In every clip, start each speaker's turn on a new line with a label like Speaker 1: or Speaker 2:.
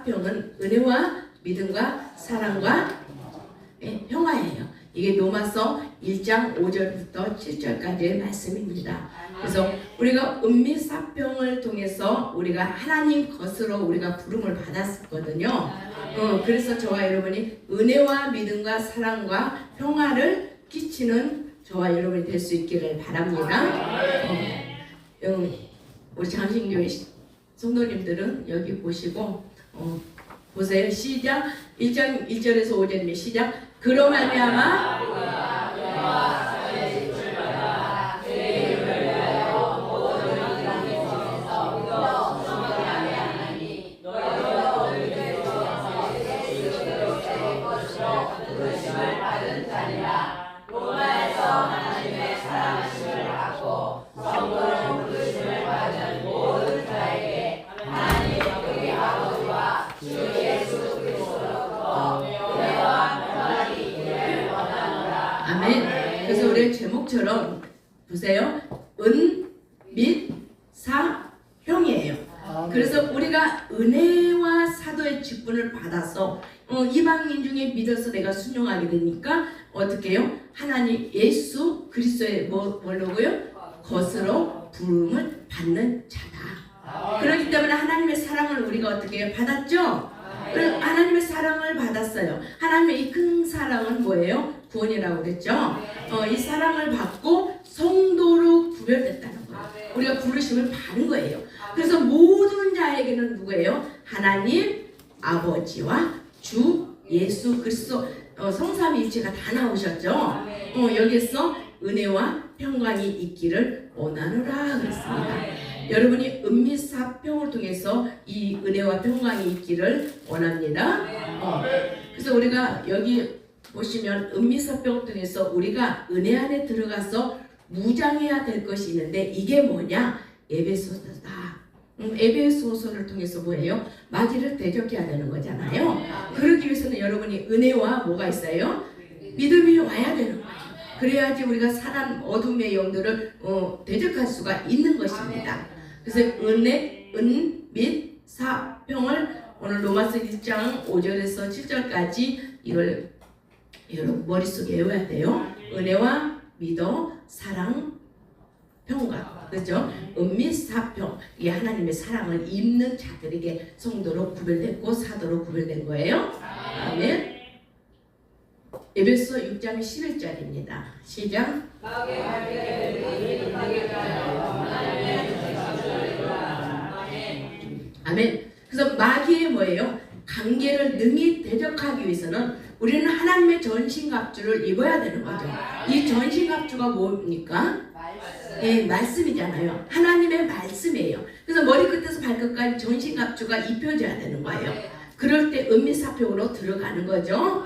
Speaker 1: 사평은 은혜와 믿음과 사랑과 평화예요. 이게 로마서 1장 5절부터 7절까지의 말씀입니다. 그래서 우리가 은밀사평을 통해서 우리가 하나님 것으로 우리가 부름을 받았었거든요. 그래서 저와 여러분이 은혜와 믿음과 사랑과 평화를 끼치는 저와 여러분이 될 수 있기를 바랍니다. 우리 장신교회 성도님들은 여기 보시고 보세요. 시작. 1장 1절에서 5절입니다. 시작. 그로 말미암아 그래서 우리 제목처럼 보세요. 은, 및, 사, 평이에요. 그래서 우리가 은혜와 사도의 직분을 받아서 이방인 중에 믿어서 내가 순종하게 되니까 어떻게 해요? 하나님 예수 그리스도의 뭐라고요? 것으로 부름을 받는 자다. 그렇기 때문에 하나님의 사랑을 우리가 어떻게 해요? 받았죠? 하나님의 사랑을 받았어요. 하나님의 이 큰 사랑은 뭐예요? 구원이라고 그랬죠. 이 사랑을 받고 성도로 구별됐다는 거예요. 우리가 부르심을 받은 거예요. 그래서 모든 자에게는 누구예요? 하나님 아버지와 주 예수 그리스도 성삼위일체가 다 나오셨죠. 여기서 은혜와 평강이 있기를 원하노라 그랬습니다. 여러분이 은밀사평을 통해서 이 은혜와 평강이 있기를 원합니다. 그래서 우리가 여기 보시면 은밀사평을 통해서 우리가 은혜 안에 들어가서 무장해야 될 것이 있는데 이게 뭐냐? 에베소서다. 에베소서를 통해서 뭐예요? 마귀를 대적해야 되는 거잖아요. 그러기 위해서는 여러분이 은혜와 뭐가 있어요? 믿음이 와야 되는 거예요. 그래야지 우리가 사람 어둠의 영들을 대적할 수가 있는 것입니다. 그래서 은혜, 은, 및, 사, 평을 오늘 로마서 1장 5절에서 7절까지 이걸 여러분 머릿속에 외워야 돼요. 은혜와 믿어, 사랑, 평강. 그렇죠? 은밀 사평. 이게 하나님의 사랑을 입는 자들에게 성도로 구별됐고 사도로 구별된 거예요. 아멘. 에베소 6장 11절입니다. 시작. 아멘. 그래서 마귀의 뭐예요? 관계를 능히 대적하기 위해서는 우리는 하나님의 전신갑주를 입어야 되는 거죠. 이 전신갑주가 뭡니까? 네, 말씀이잖아요. 하나님의 말씀이에요. 그래서 머리끝에서 발끝까지 전신갑주가 입혀져야 되는 거예요. 그럴 때 은밀사평으로 들어가는 거죠.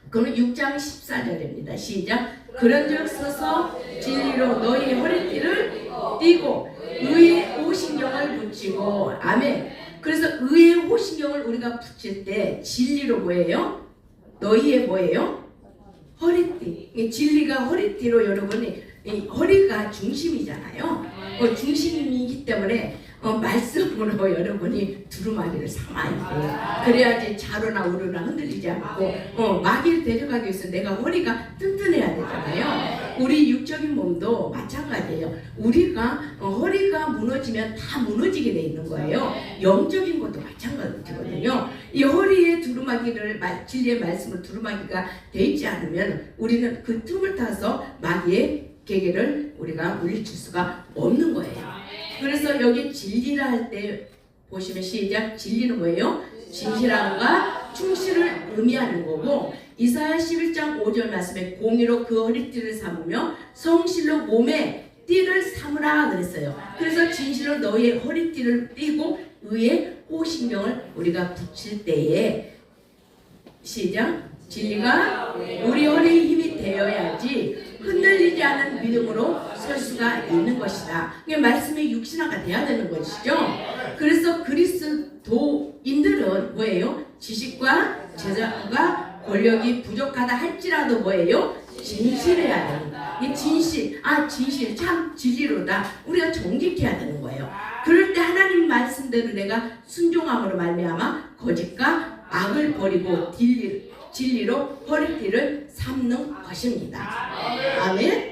Speaker 1: 그러면 6장 14절입니다. 시작. 그런즉 서서 진리로 너희 허리띠를 띠고 의의 호신경을 붙이고. 아멘. 그래서 의의 호신경을 우리가 붙일 때 진리로 뭐예요? 너희의 뭐예요? 허리띠. 진리가 허리띠로 여러분이 허리가 중심이잖아요. 중심이기 때문에 말씀으로 여러분이 두루마리를 삼아야 돼요. 그래야지 좌로나 우로나 흔들리지 않고 마귀를 데려가기 위해서 내가 허리가 튼튼해야 되잖아요. 우리 육적인 몸도 마찬가지예요. 우리가 허리가 무너지면 다 무너지게 돼 있는 거예요. 영적인 것도 마찬가지거든요. 이 허리에 두루마기를 진리의 말씀을 두루마기가 돼 있지 않으면 우리는 그 틈을 타서 마귀의 계계를 우리가 물리칠 수가 없는 거예요. 그래서 여기 진리라 할 때 보시면 시작. 진리는 뭐예요? 진실함과 충실을 의미하는 거고, 이사야 11장 5절 말씀에 공의로 그 허리띠를 삼으며 성실로 몸에 띠를 삼으라 그랬어요. 그래서 진실로 너희의 허리띠를 띠고 의의 호신경을 우리가 붙일 때에 시작. 진리가 우리 허리에 힘이 되어야지 흔들리지 않은 믿음으로 설 수가 있는 것이다. 이게 말씀의 육신화가 돼야 되는 것이죠. 그래서 그리스도인들은 뭐예요? 지식과 재산과 권력이 부족하다 할지라도 뭐예요? 진실해야 되는 거예요. 이 진실, 진실 참 진리로다. 우리가 정직해야 되는 거예요. 그럴 때 하나님 말씀대로 내가 순종함으로 말미암아 거짓과 악을 버리고 진리로 허리띠를 삼는 것입니다. 아멘.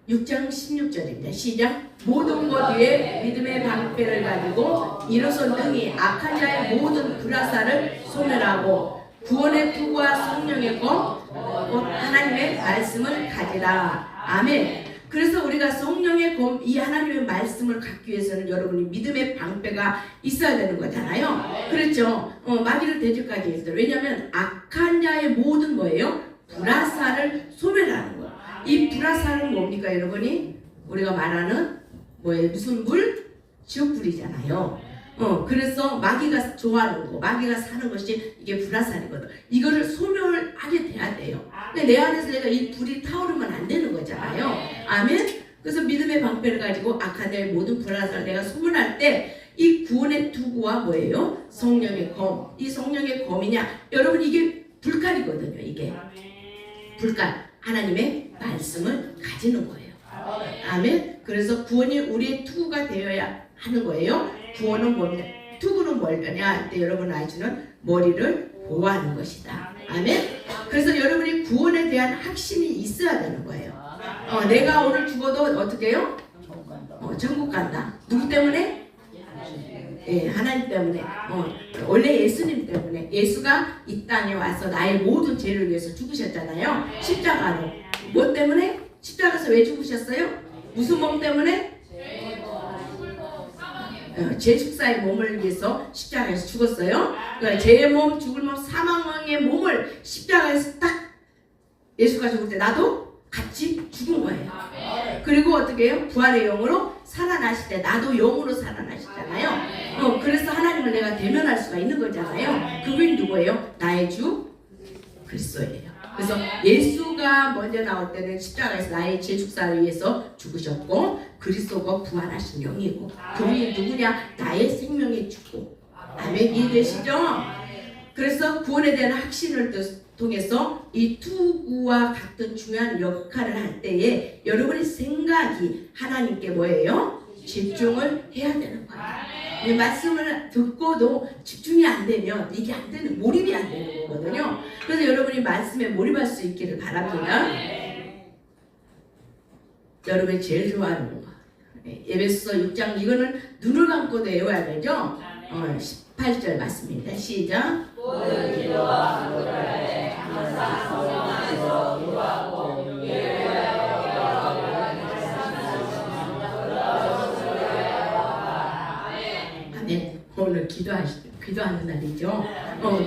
Speaker 1: 6장 16절입니다. 시작. 모든 것 위에 믿음의 방패를 가지고 이로써 능히 악한 자의 모든 불화살을 소멸하고 구원의 투구와 성령의 검 곧 하나님의 말씀을 가지라. 아멘. 그래서 우리가 성령의 검, 이 하나님의 말씀을 갖기 위해서는 여러분이 믿음의 방패가 있어야 되는 거잖아요. 그렇죠. 마귀를 대적하기 위해서. 왜냐하면 악한 자의 모든 뭐예요? 불화살을 소멸하는 거예요. 이 불화살은 뭡니까 여러분이? 우리가 말하는 뭐예요? 무슨 불? 지옥불이잖아요. 그래서 마귀가 좋아하는 거, 마귀가 사는 것이 이게 불화살이거든. 이거를 소멸을 하게 돼야 돼요. 근데 내 안에서 내가 이 불이 타오르면 안 되는 거잖아요. 아멘? 그래서 믿음의 방패를 가지고 악한 자의 모든 불화살을 내가 소멸할 때 이 구원의 투구와 뭐예요? 성령의 검. 이 성령의 검이냐? 여러분 이게 불칼이거든요. 이게 불칼. 하나님의 말씀을 가지는 거예요. 아멘. 그래서 구원이 우리의 투구가 되어야 하는 거예요. 구원은 뭡니까? 투구는 뭐냐 할 때 여러분 아시는 머리를 보호하는 것이다. 아멘. 그래서 여러분이 구원에 대한 확신이 있어야 되는 거예요. 내가 오늘 죽어도 어떻게 해요? 천국 간다. 누구 때문에? 예, 하나님 때문에. 원래 예수님 때문에. 예수가 이 땅에 와서 나의 모든 죄를 위해서 죽으셨잖아요. 십자가로. 뭐 때문에? 십자가에서 왜 죽으셨어요? 무슨 몸 때문에? 죄 축사의 몸을 위해서 십자가에서 죽었어요. 그러니까 죄의 몸, 죽을 몸, 사망의 몸을 십자가에서 딱 예수가 죽을 때 나도 같이 죽은 거예요. 그리고 어떻게 해요? 부활의 영으로 살아나실 때 나도 영으로 살아나시잖아요. 그래서 하나님을 내가 대면할 수가 있는 거잖아요. 그분이 누구예요? 나의 주 그리스도예요. 그래서 예수가 먼저 나올 때는 십자가에서 나의 죄 축사를 위해서 죽으셨고 그리스도가 부활하신 영이고 그분이 누구냐? 나의 생명의 주고. 아멘. 이해되시죠? 그래서 구원에 대한 확신을 통해서 이 투구와 같은 중요한 역할을 할 때에 여러분의 생각이 하나님께 뭐예요? 집중을 해야 되는 거예요. 이 말씀을 듣고도 집중이 안 되면 이게 안 되는, 몰입이 안 되는 거거든요. 그래서 여러분이 말씀에 몰입할 수 있기를 바랍니다. 여러분이 제일 좋아하는 거. 에베소서 6장 이거는 눈을 감고도 외워야 되죠. 18절 맞습니다. 시작. 모든 기도와 간구를 항상 성령 안에서 구하고 예배하여 아멘. 오늘 기도하는 날이죠.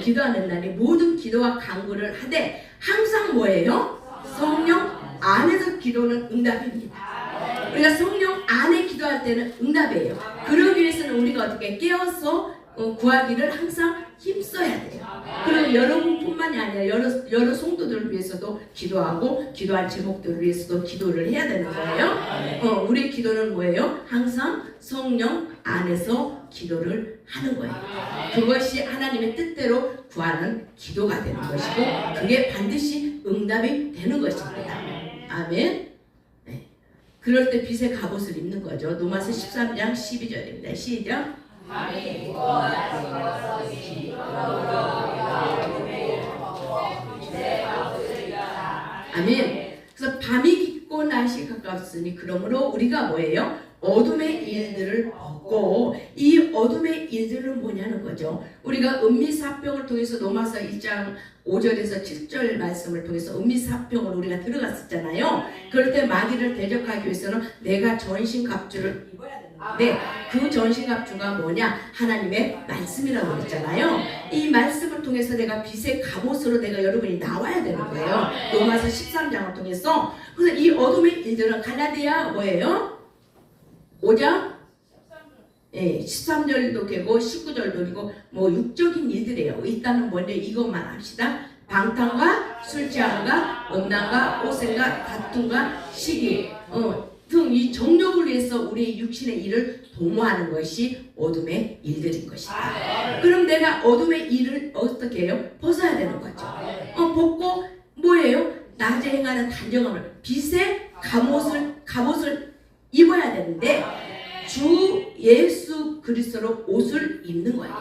Speaker 1: 기도하는 날이 모든 기도와 간구를 하되 항상 뭐예요? 성령 안에서 기도는 응답입니다. 우리가 성령 안에 기도할 때는 응답이에요. 그러기 위해서는 우리가 어떻게 깨어서 구하기를 항상 힘써야 돼요. 그럼 여러분뿐만이 아니라 여러 성도들을 위해서도 기도하고 기도할 제목들을 위해서도 기도를 해야 되는 거예요. 우리의 기도는 뭐예요? 항상 성령 안에서 기도를 하는 거예요. 그것이 하나님의 뜻대로 구하는 기도가 되는 것이고 그게 반드시 응답이 되는 것입니다. 아멘. 네. 그럴 때 빛의 갑옷을 입는 거죠. 로마서 13장 12절입니다. 시작. 아멘. 그래서 밤이 깊고 낮이 가까웠으니 그러므로 우리가 뭐예요? 어둠의 일들을 벗고 이 어둠의 일들은 뭐냐는 거죠. 우리가 은미사병을 통해서 로마서 1장 5절에서 7절 말씀을 통해서 은미사병을 우리가 들어갔었잖아요. 그럴 때 마귀를 대적하기 위해서는 내가 전신갑주를 입어야 되는데 그 전신갑주가 뭐냐? 하나님의 말씀이라고 그랬잖아요. 이 말씀을 통해서 내가 빛의 갑옷으로 내가 여러분이 나와야 되는 거예요. 로마서 13장을 통해서. 그래서 이 어둠의 일들은 갈라디아 뭐예요? 5장 13절도 되고 19절도 되고 뭐 육적인 일들이에요. 일단은 먼저 이것만 합시다. 방탕과 술 취함과 음란과 오생과 다툼과 시기 등 이 정욕을 위해서 우리의 육신의 일을 도모하는 것이 어둠의 일들인 것이다. 그럼 내가 어둠의 일을 어떻게 해요? 벗어야 되는 거죠. 벗고 뭐예요? 낮에 행하는 단정함을 빛의 갑옷을 입어야 되는데 주 예수 그리스도로 옷을 입는 거예요.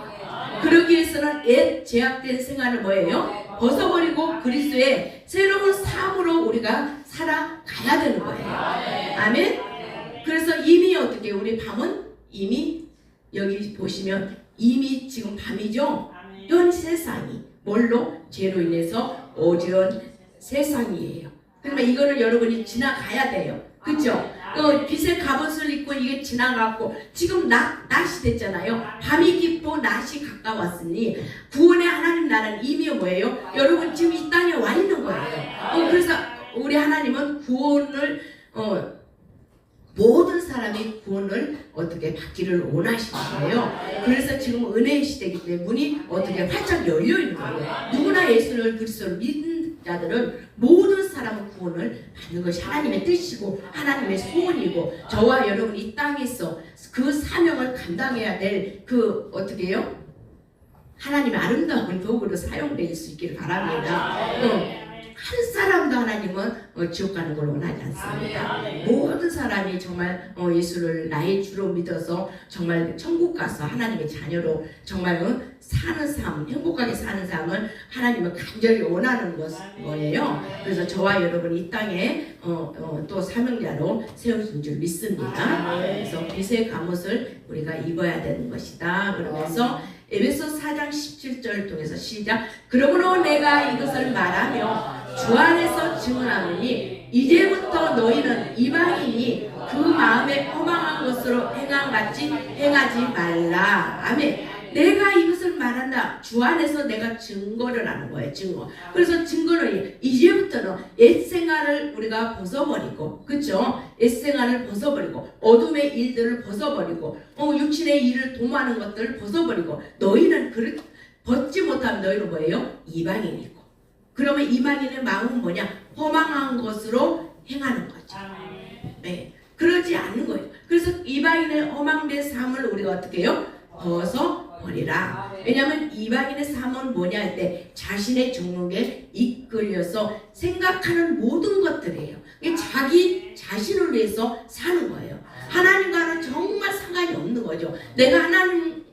Speaker 1: 그러기 위해서는 옛 제약된 생활을 뭐예요? 벗어버리고 그리스도의 새로운 삶으로 우리가 살아가야 되는 거예요. 아멘. 그래서 이미 어떻게 우리 밤은 이미 여기 보시면 이미 지금 밤이죠. 현 세상이 뭘로? 죄로 인해서 어지러운 세상이에요. 그러면 이거는 여러분이 지나가야 돼요. 그렇죠? 빛의 갑옷을 입고 이게 지나갔고 지금 낮이 됐잖아요. 밤이 깊고 낮이 가까웠으니 구원의 하나님 나라는 이미 뭐예요? 여러분 지금 이 땅에 와 있는 거예요. 그래서 우리 하나님은 구원을 모든 사람이 구원을 어떻게 받기를 원하시는 거예요. 그래서 지금 은혜의 시대이기 때문에 문이 어떻게 활짝 열려 있는 거예요. 누구나 예수를 그리스도를 믿는 자들은 모든 사람은 구원을 받는 것이 하나님의 뜻이고 하나님의 소원이고 저와 여러분 이 땅에서 그 사명을 감당해야 될 그 어떻게 해요? 하나님의 아름다운 도구로 사용될 수 있기를 바랍니다. 한 사람도 하나님은 지옥 가는 걸 원하지 않습니다. 모든 사람이 정말 예수를 나의 주로 믿어서 정말 천국 가서 하나님의 자녀로 정말 사는 삶, 행복하게 사는 삶을 하나님은 간절히 원하는 거예요. 그래서 저와 여러분이 이 땅에 또 사명자로 세우신 줄 믿습니다. 그래서 빛의 갑옷을 우리가 입어야 되는 것이다. 그러면서 에베소 4장 17절을 통해서 시작. 그러므로 내가 이것을 말하며 주 안에서 증언하노니 이제부터 너희는 이방인이 그 마음에 허망한 것으로 행함같이 행하지 말라. 아멘. 내가 이것을 말한다. 주 안에서 내가 증거를 하는 거예요. 증거. 그래서 증거는 이제부터는 옛생활을 우리가 벗어버리고, 그렇죠? 옛생활을 벗어버리고 어둠의 일들을 벗어버리고 육신의 일을 도모하는 것들을 벗어버리고 너희는 벗지 못하면 너희는 뭐예요? 이방인이고. 그러면 이방인의 마음은 뭐냐? 허망한 것으로 행하는 거죠. 네. 그러지 않는 거예요. 그래서 이방인의 허망된 삶을 우리가 어떻게 해요? 벗어버리라. 왜냐하면 이방인의 삶은 뭐냐 할 때 자신의 정욕에 이끌려서 생각하는 모든 것들이에요. 자기 자신을 위해서 사는 거예요. 하나님과는 정말 상관이 없는 거죠. 내가 하나님을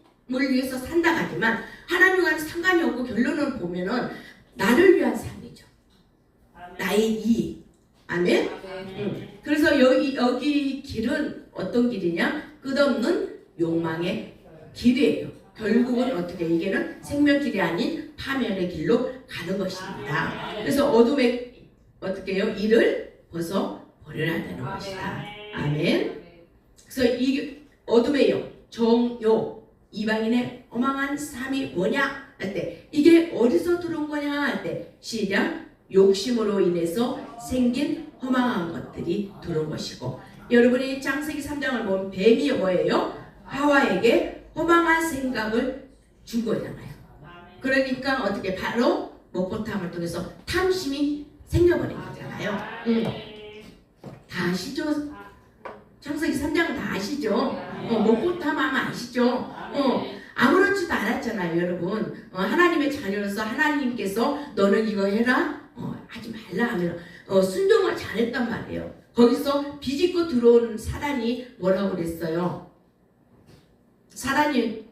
Speaker 1: 위해서 산다 하지만 하나님과는 상관이 없고 결론을 보면은 나를 위한 삶이죠. 나의 이익. 아멘? 그래서 여기 길은 어떤 길이냐? 끝없는 욕망의 길이에요. 결국은 어떻게 이게는 생명길이 아닌 파멸의 길로 가는 것입니다. 그래서 어둠의 어떻게 해요? 이를 벗어버려야 되는 것이다. 아멘. 그래서 이 어둠의 정욕, 이방인의 허망한 삶이 뭐냐? 할 때 이게 어디서 들어온 거냐 할 때 시작. 욕심으로 인해서 생긴 허망한 것들이 들어온 것이고 여러분이 창세기 3장을 보면 뱀이 뭐예요? 하와에게 허망한 생각을 준 거잖아요. 그러니까 어떻게 바로 먹보탐을 통해서 탐심이 생겨버린 거잖아요. 다 아시죠? 창세기 3장은 다 아시죠? 먹보탐하면 아시죠? 아무렇지도 않았잖아요, 여러분. 하나님의 자녀로서 하나님께서 너는 이거 해라, 하지 말라 하면 순종을 잘했단 말이에요. 거기서 비집고 들어온 사단이 뭐라고 그랬어요? 사단이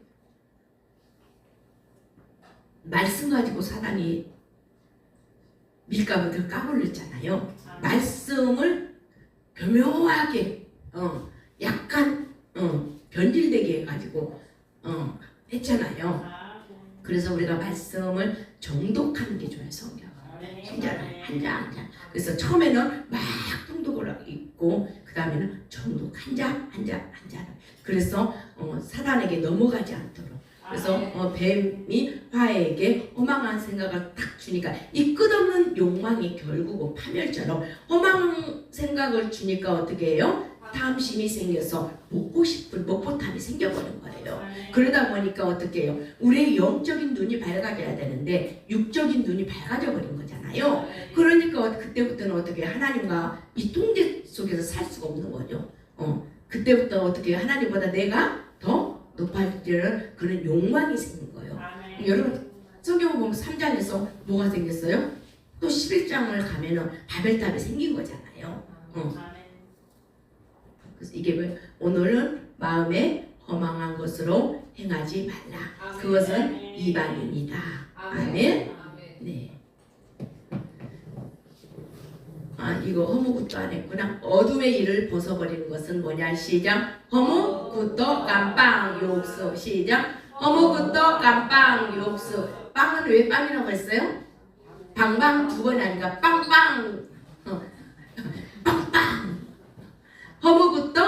Speaker 1: 말씀 가지고 사단이 밀가루를 까불렸잖아요. 말씀을 교묘하게 약간 변질되게 해가지고 했잖아요. 그래서 우리가 말씀을 정독하는 게 좋아요. 성경 신자는 한 장 한 장. 그래서 처음에는 막 통독을 읽고 그 다음에는 정독 한 장 한 장 한 장. 그래서 사단에게 넘어가지 않도록. 그래서 뱀이 화에게 허망한 생각을 딱 주니까 이 끝없는 욕망이 결국은 파멸처럼 허망한 생각을 주니까 어떻게 해요? 탐심이 생겨서 먹고 싶은 먹보탐이 생겨버린 거예요. 그러다 보니까 어떻게 해요? 우리의 영적인 눈이 밝아져야 되는데 육적인 눈이 밝아져 버린 거잖아요. 그러니까 그때부터는 어떻게 하나님과 이 통제 속에서 살 수가 없는 거죠. 그때부터 어떻게 하나님보다 내가 더 높아지는 그런 욕망이 생긴 거예요. 여러분 성경을 보면 3장에서 뭐가 생겼어요? 또 11장을 가면은 바벨탑이 생긴 거잖아요. 그래서 이게 왜 오늘은 마음에 허망한 것으로 행하지 말라. 그것은 이방인이다. 아멘. 네. 이거 허무굿도 안 했구나. 어둠의 일을 벗어버리는 것은 뭐냐? 시작. 허무굿도 깜빵 욕수. 시작. 허무굿도 깜빵 욕수. 빵은 왜 빵이라고 했어요? 방방 두 번이 아니라 빵빵. 빵빵. 허무굿도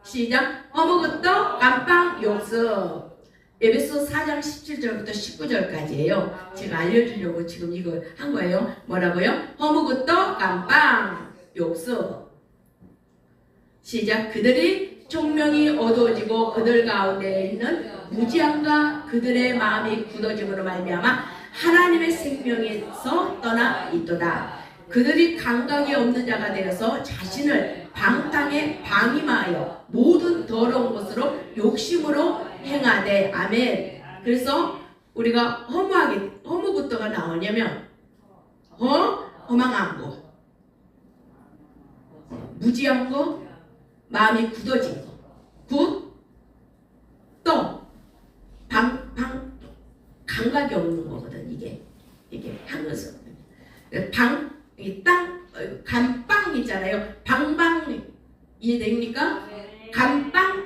Speaker 1: 시작. 허무굿도 깜빵 욕수. 에베소 4장 17절부터 19절까지예요. 제가 알려주려고 지금 이거 한 거예요. 뭐라고요? 허무굿도 깜빵 욕수. 시작. 그들이 총명이 어두워지고 그들 가운데 있는 무지함과 그들의 마음이 굳어짐으로 말미암아 하나님의 생명에서 떠나 있도다. 그들이 감각이 없는 자가 되어서 자신을 방탕에 방임하여 모든 더러운 것으로 욕심으로 행하되. 아멘. 그래서 우리가 허무굿도가 나오냐면 허망한 거, 무지한 거, 마음이 굳어진 거, 굿도 감각이 없는 거거든. 이게 한것은 감빵 있잖아요. 방방 이해됩니까? 감빵.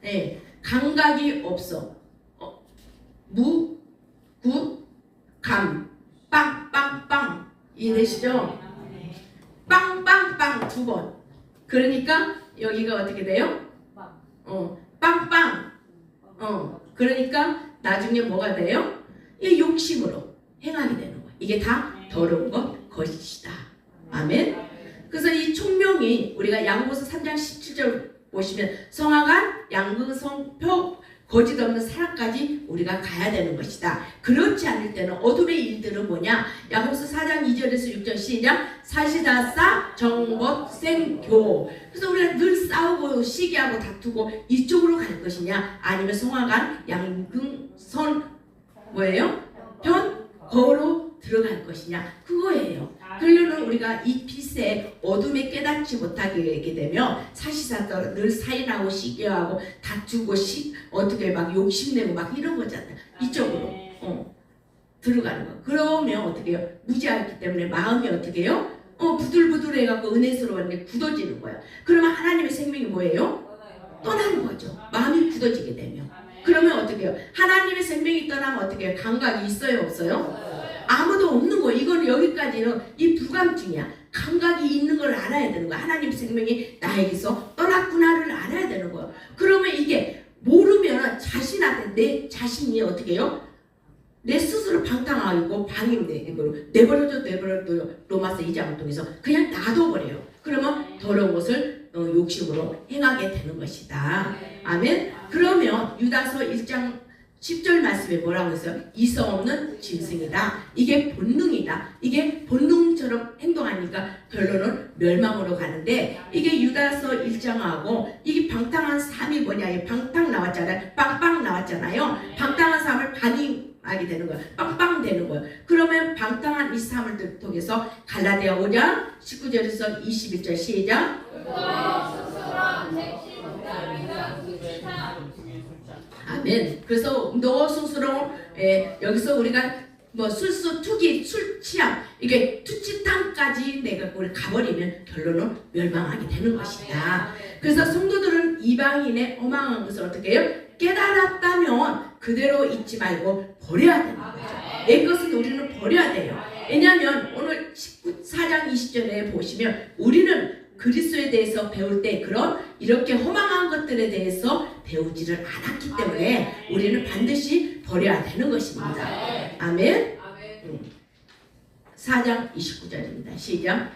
Speaker 1: 네. 감각이 없어. 감, 빵. 이해되시죠? 빵 두 번. 그러니까 여기가 어떻게 돼요? 빵. 그러니까 나중에 뭐가 돼요? 이 욕심으로 행하게 되는 거야. 이게 다 더러운 것이다. 아멘. 그래서 이 총명이 우리가 야고보서 3장 17절 보시면 성악한 양극성표 거짓 없는 사랑까지 우리가 가야 되는 것이다. 그렇지 않을 때는 어둠의 일들은 뭐냐? 야고보서 4장 2절에서 6절 시작. 사시다싸 정법생교. 그래서 우리가 늘 싸우고 시기하고 다투고 이쪽으로 갈 것이냐? 아니면 성악한 양극선 뭐예요? 거로 들어갈 것이냐? 그거예요. 그러려면 우리가 이 빛에 어둠에 깨닫지 못하게 되면 사시사도 늘 살인하고 시기하고 다투고 어떻게 막 욕심내고 막 이런 거잖아요. 이쪽으로 들어가는 거. 그러면 어떻게 해요? 무지하기 때문에 마음이 어떻게 해요? 부들부들해갖고 은혜스러웠는데 굳어지는 거야. 그러면 하나님의 생명이 뭐예요? 떠나는 거죠. 마음이 굳어지게 되면. 그러면 어떻게 해요? 하나님의 생명이 떠나면 어떻게 해요? 감각이 있어요? 없어요? 아무도 없는 거예요. 이건 여기까지는 이 불감증이야. 감각이 있는 걸 알아야 되는 거야. 하나님의 생명이 나에게서 떠났구나를 알아야 되는 거예요. 그러면 이게 모르면 자신한테 내 자신이 어떻게 해요? 내 스스로 방탕하고 방임돼. 내버려둬 로마서 2장을 통해서 그냥 놔둬버려요. 그러면 더러운 것을 욕심으로 행하게 되는 것이다. 아멘. 그러면 유다서 1장 10절 말씀에 뭐라고 했어요? 이성 없는 짐승이다. 이게 본능이다. 이게 본능처럼 행동하니까 결론은 멸망으로 가는데, 이게 유다서 1장하고 이게 방탕한 삶이 뭐냐? 이 방탕 나왔잖아요. 빵빵 나왔잖아요. 방탕한 삶을 반응하게 되는 거예요. 빵빵 되는 거예요. 그러면 방탕한 이 삶을 통해서 갈라디아 5장 19절에서 21절 시작. 아멘. 그래서 너 스스로 여기서 우리가 뭐 술수, 투기, 술 취함 이게 투치탐까지 내가 우리 가버리면 결론은 멸망하게 되는 것이다. 그래서 성도들은 이방인의 허망한 것을 어떻게 해요? 깨달았다면 그대로 잊지 말고 버려야 되는 거죠. 내 것은 우리는 버려야 돼요. 왜냐하면 오늘 4장 20절에 보시면 우리는 그리스도에 대해서 배울 때 그런 이렇게 허망한 것들에 대해서 배우지를 않았기 때문에 우리는 반드시 버려야 되는 것입니다. 아멘. 4장 29절입니다. 시작.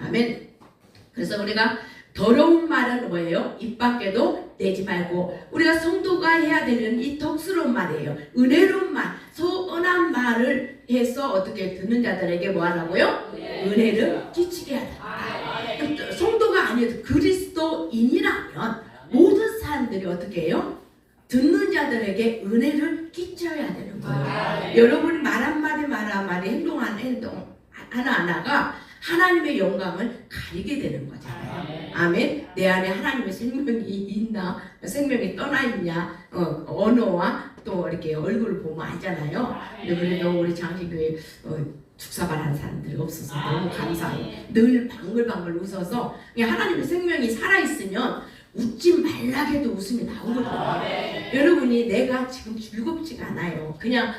Speaker 1: 아멘. 그래서 우리가 더러운 말은 뭐예요? 입 밖에도 내지 말고, 우리가 성도가 해야 되는 이 덕스러운 말이에요. 은혜로운 말, 선한 말을 해서 어떻게 듣는 자들에게 뭐 하라고요? 은혜를 끼치게 하라. 성도가 아니어도 그리스도인이라면 모든 사람들이 어떻게 해요? 듣는 자들에게 은혜를 끼쳐야 되는 거예요. 여러분 말 한마디 행동 하나하나가 하나님의 영광을 가리게 되는 거잖아요. 아멘. 내 안에 하나님의 생명이 있나, 생명이 떠나 있냐, 언어와 또 이렇게 얼굴을 보면 알잖아요. 그래도 우리 장신교회 축사발하는 사람들이 없어서 너무 감사해요. 늘 방글방글 웃어서 하나님의 생명이 살아있으면 웃지 말라게도 웃음이 나오거든요. 여러분이 내가 지금 즐겁지가 않아요. 그냥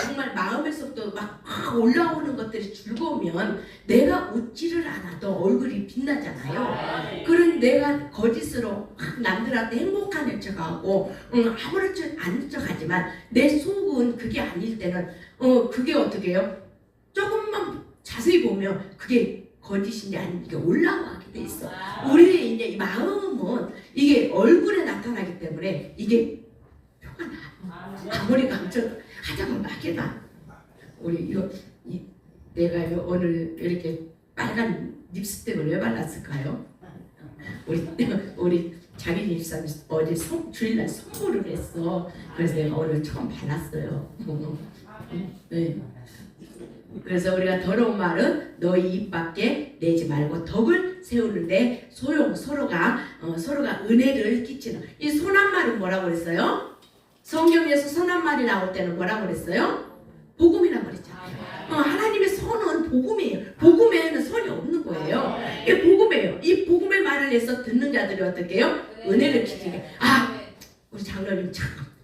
Speaker 1: 정말 마음에서부터 막 올라오는 것들이 즐거우면 내가 웃지를 않아도 얼굴이 빛나잖아요. 그런 내가 거짓으로 남들한테 행복한 척하고 아무렇지 않은 척하지만 내 속은 그게 아닐 때는 그게 어떻게 해요? 조금만 자세히 보면 그게 거짓인지 아닌지 올라가게 돼 있어. 우리의 이제 마음은 이게 얼굴에 나타나기 때문에 이게 표가 나. 아무리 하자면 하게 나. 우리 내가 오늘 이렇게 빨간 립스틱을 왜 발랐을까요? 우리 자기 집사님 어제 주일날 선물을 했어. 그래서 내가 오늘 처음 발랐어요. 네. 그래서 우리가 더러운 말은 너희 입 밖에 내지 말고 덕을 세우는데 서로가 은혜를 끼치는. 이 선한 말은 뭐라고 그랬어요? 성경에서 선한 말이 나올 때는 뭐라고 그랬어요? 복음이라고 그랬잖아요. 하나님의 선은 복음이에요. 복음에는 선이 없는 거예요. 이게 복음이에요. 이 복음의 말을 해서 듣는 자들이 어떻게 해요? 은혜를 끼치게. 우리 장로님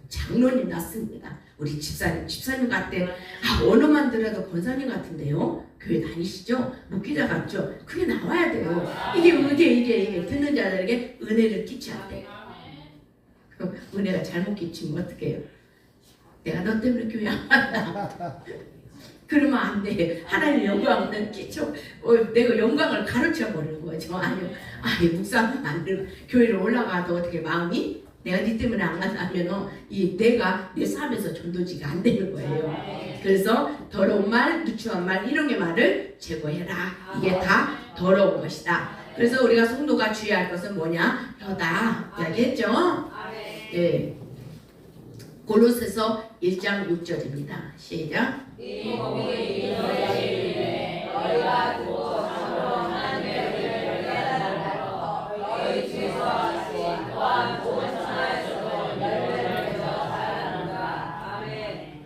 Speaker 1: 장로님 났습니다. 우리 집사님 같대. 언어만 들어도 권사님 같은데요. 교회 다니시죠? 목회자 같죠? 그게 나와야 돼요. 이게 듣는 자들에게 은혜를 끼쳐야 돼. 은혜가 잘못 끼치면 어떡해요? 내가 너 때문에 교회 안 간다. 그러면 안 돼. 하나님의 영광을 끼쳐. 내가 영광을 가르쳐 버리는 거죠. 아니 묵상하면 안 되고 교회를 올라가도 어떻게 마음이 내가 네 때문에 안 간다면 내가 내 삶에서 전도지가 안 되는 거예요. 그래서 더러운 말, 누추한 말 이런 게 말을 제거해라. 이게 다 더러운 것이다. 그래서 우리가 성도가 주의할 것은 뭐냐? 혀다. 이야기했죠? 예. 골로새서 1장 6절입니다. 시작.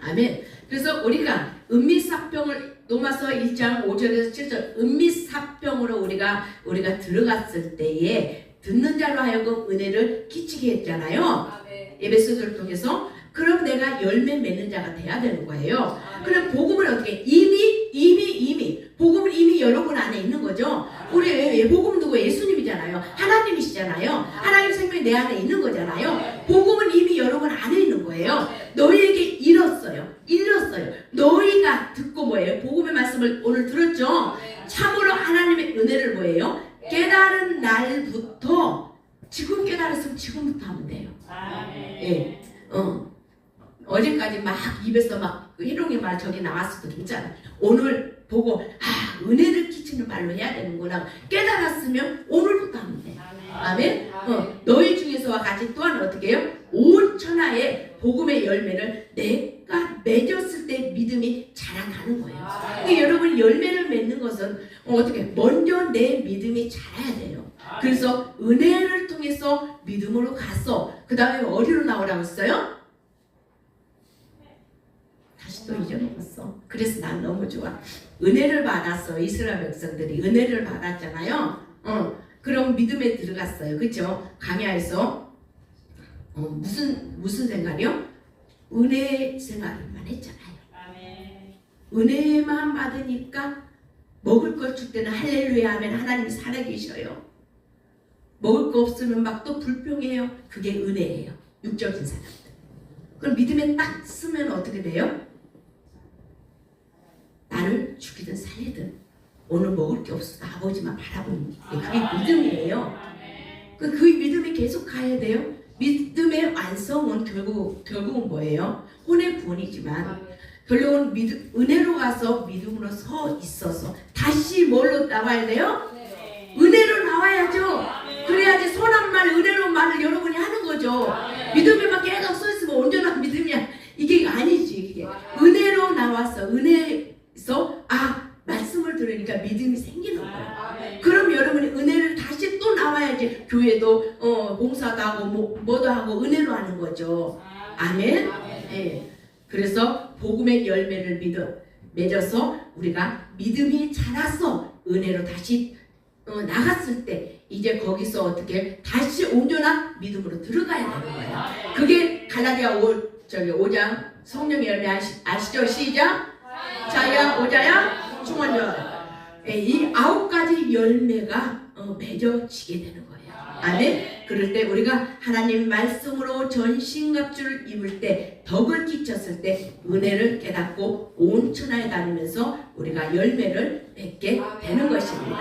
Speaker 1: 아멘. 그래서 우리가 은밀사병을 로마서 1장 5절에서 7절 은밀사병으로 우리가 들어갔을 때에 듣는 자로 하여금 은혜를 끼치게 했잖아요. 에베소서를 통해서. 그럼 내가 열매 맺는 자가 돼야 되는 거예요. 그럼 복음을 어떻게 이미 복음은 이미 여러분 안에 있는 거죠. 우리 복음 누구? 예수님이잖아요. 하나님이시잖아요. 하나님 생명이 내 안에 있는 거잖아요. 복음은 이미 여러분 안에 있는 거예요. 너희에게 일렀어요. 너희가 듣고 뭐예요? 복음의 말씀을 오늘 들었죠. 참으로 하나님의 은혜를 뭐예요? 깨달은 날부터 지금 깨달았으면 지금부터 하면 돼요. 예. 어제까지 막 입에서 막 희롱의 말 저기 나왔어도 괜찮아. 오늘 보고 은혜를 끼치는 말로 해야 되는구나 깨달았으면 오늘부터 하면 돼. 아멘. 너희 중에서와 같이 또한 어떻게 해요? 온 천하의 복음의 열매를 내가 맺었을 때 믿음이 자라나는 거예요. 근데 여러분 열매를 맺는 것은 어떻게? 먼저 내 믿음이 자라야 돼요. 그래서 은혜를 통해서 믿음으로 갔어. 그 다음에 어디로 나오라고 했어요? 다시 또 잊어먹었어. 그래서 난 너무 좋아. 은혜를 받았어. 이스라엘 백성들이 은혜를 받았잖아요. 그럼 믿음에 들어갔어요. 그렇죠? 강야에서 무슨 생활이요? 은혜 생활만 했잖아요. 은혜만 받으니까 먹을 걸 줄 때는 할렐루야 하면 하나님이 살아계셔요. 먹을 거 없으면 막 또 불평해요. 그게 은혜예요. 육적인 사람들. 그럼 믿음에 딱 쓰면 어떻게 돼요? 나를 죽이든 살리든 오늘 먹을 게 없어서 아버지만 바라보는 게 그게 믿음이에요. 그 믿음이 계속 가야 돼요. 믿음의 완성은 결국은 뭐예요? 혼의 구원이지만 결국은 은혜로 가서 믿음으로 서 있어서 다시 뭘로 나와야 돼요? 은혜로 나와야죠. 그래야지 선한 말, 은혜로운 말을 여러분이 하는 거죠. 믿음에만 계속 온전한 믿음이야. 이게 아니지. 그게 은혜로 나와서 은혜에서 말씀을 들으니까 믿음이 생기는 거예요. 그럼 여러분이 은혜를 다시 또 나와야지 교회도 봉사도 하고 뭐도 하고 은혜로 하는 거죠. 아멘. 예. 그래서 복음의 열매를 맺어서 우리가 믿음이 자라서 은혜로 다시 나갔을 때 이제 거기서 어떻게 다시 온전한 믿음으로 들어가야 되는 거예요. 그게 갈라디아 5장 성령의 열매 아시죠? 시작. 자야, 오자야, 충만열. 이 9가지 열매가 맺어지게 되는 거예요. 아멘. 그럴 때 우리가 하나님 말씀으로 전신갑주를 입을 때, 덕을 끼쳤을 때 은혜를 깨닫고 온 천하에 다니면서 우리가 열매를 맺게 되는 것입니다.